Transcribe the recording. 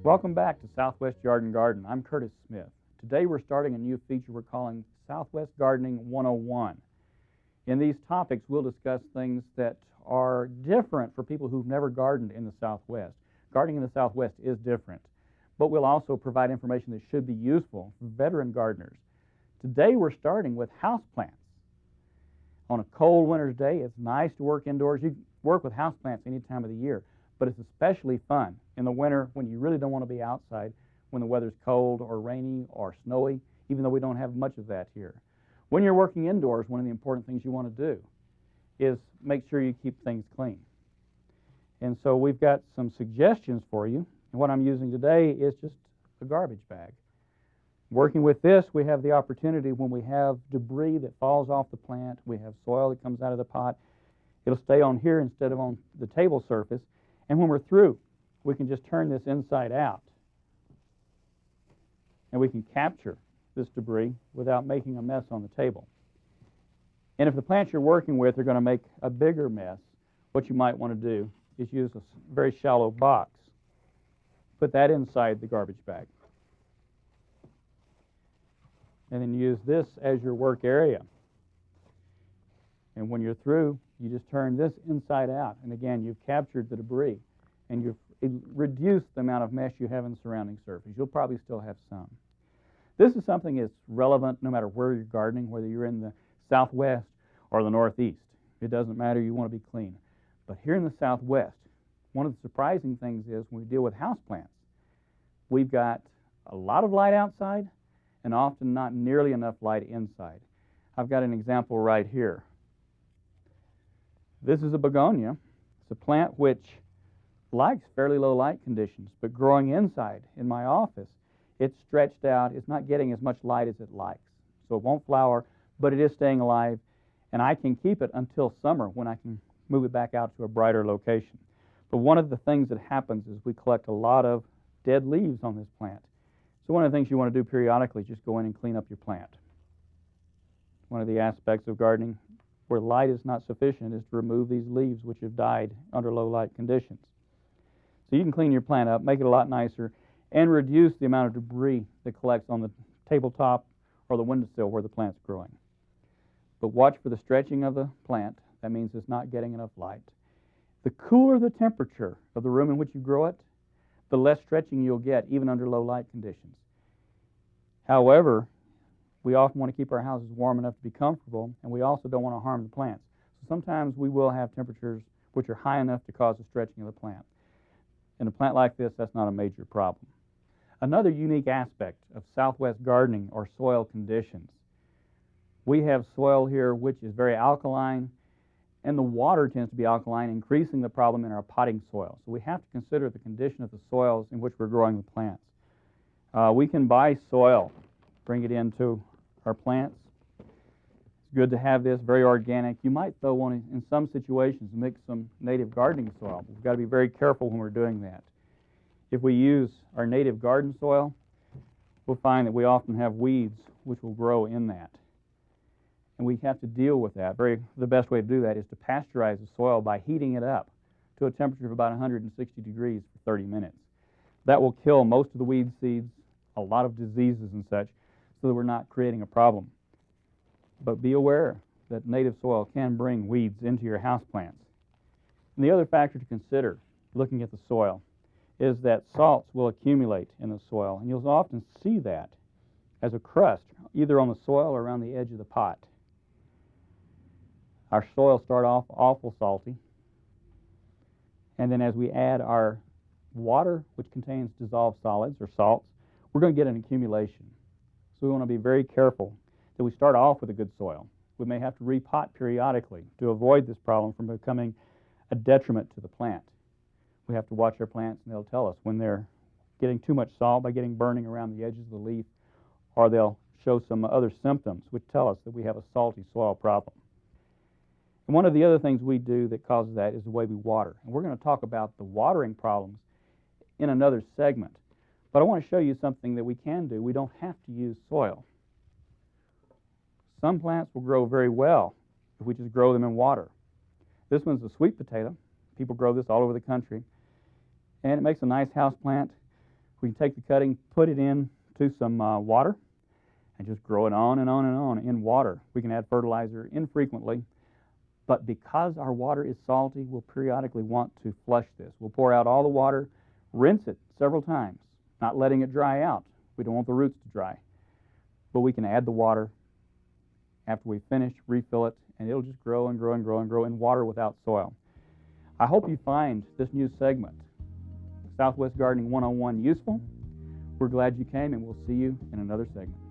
Welcome back to Southwest Yard and Garden. I'm Curtis Smith. Today we're starting a new feature we're calling Southwest Gardening 101. In these topics, we'll discuss things that are different for people who've never gardened in the Southwest. Gardening in the Southwest is different, but we'll also provide information that should be useful for veteran gardeners. Today we're starting with houseplants. On a cold winter's day, it's nice to work indoors. You can work with houseplants any time of the year, but it's especially fun in the winter when you really don't want to be outside, when the weather's cold or rainy or snowy, even though we don't have much of that here. When you're working indoors, one of the important things you want to do is make sure you keep things clean. And so we've got some suggestions for you. And what I'm using today is just a garbage bag. Working with this, we have the opportunity when we have debris that falls off the plant, we have soil that comes out of the pot, it'll stay on here instead of on the table surface. And when we're through, we can just turn this inside out. And we can capture this debris without making a mess on the table. And if the plants you're working with are going to make a bigger mess, what you might want to do is use a very shallow box. Put that inside the garbage bag. And then use this as your work area. And when you're through, you just turn this inside out. And again, you've captured the debris. And you've reduced the amount of mesh you have in the surrounding surface. You'll probably still have some. This is something that's relevant no matter where you're gardening, whether you're in the Southwest or the Northeast. It doesn't matter, you want to be clean. But here in the Southwest, one of the surprising things is when we deal with houseplants, we've got a lot of light outside and often not nearly enough light inside. I've got an example right here. This is a begonia. It's a plant which likes fairly low light conditions, but growing inside in my office, it's stretched out. It's not getting as much light as it likes. So it won't flower, but it is staying alive, and I can keep it until summer when I can move it back out to a brighter location. But one of the things that happens is we collect a lot of dead leaves on this plant. So one of the things you want to do periodically is just go in and clean up your plant. One of the aspects of gardening where light is not sufficient is to remove these leaves which have died under low light conditions. So you can clean your plant up, make it a lot nicer, and reduce the amount of debris that collects on the tabletop or the windowsill where the plant's growing. But watch for the stretching of the plant. That means it's not getting enough light. The cooler the temperature of the room in which you grow it, the less stretching you'll get, even under low light conditions. However, we often want to keep our houses warm enough to be comfortable, and we also don't want to harm the plants. So sometimes we will have temperatures which are high enough to cause the stretching of the plant. In a plant like this, that's not a major problem. Another unique aspect of Southwest gardening are soil conditions. We have soil here which is very alkaline, and the water tends to be alkaline, increasing the problem in our potting soil. So we have to consider the condition of the soils in which we're growing the plants. We can buy soil, bring it into our plants. It's good to have this, very organic. You might, though, want to, in some situations, mix some native gardening soil. We've got to be very careful when we're doing that. If we use our native garden soil, we'll find that we often have weeds which will grow in that. And we have to deal with that. The best way to do that is to pasteurize the soil by heating it up to a temperature of about 160 degrees for 30 minutes. That will kill most of the weed seeds, a lot of diseases and such, so that we're not creating a problem. But be aware that native soil can bring weeds into your houseplants. And the other factor to consider, looking at the soil, is that salts will accumulate in the soil, and you'll often see that as a crust, either on the soil or around the edge of the pot. Our soil starts off awful salty, and then as we add our water, which contains dissolved solids or salts, we're going to get an accumulation. So we want to be very careful that we start off with a good soil. We may have to repot periodically to avoid this problem from becoming a detriment to the plant. We have to watch our plants, and they'll tell us when they're getting too much salt by getting burning around the edges of the leaf, or they'll show some other symptoms which tell us that we have a salty soil problem. And one of the other things we do that causes that is the way we water. And we're going to talk about the watering problems in another segment. But I want to show you something that we can do. We don't have to use soil. Some plants will grow very well if we just grow them in water. This one's a sweet potato. People grow this all over the country. And it makes a nice house plant. We can take the cutting, put it into some water, and just grow it on and on and on in water. We can add fertilizer infrequently, but because our water is salty, we'll periodically want to flush this. We'll pour out all the water, rinse it several times, not letting it dry out. We don't want the roots to dry. But we can add the water after we finish, refill it, and it'll just grow and grow and grow and grow in water without soil. I hope you find this new segment, Southwest Gardening 101, useful. We're glad you came, and we'll see you in another segment.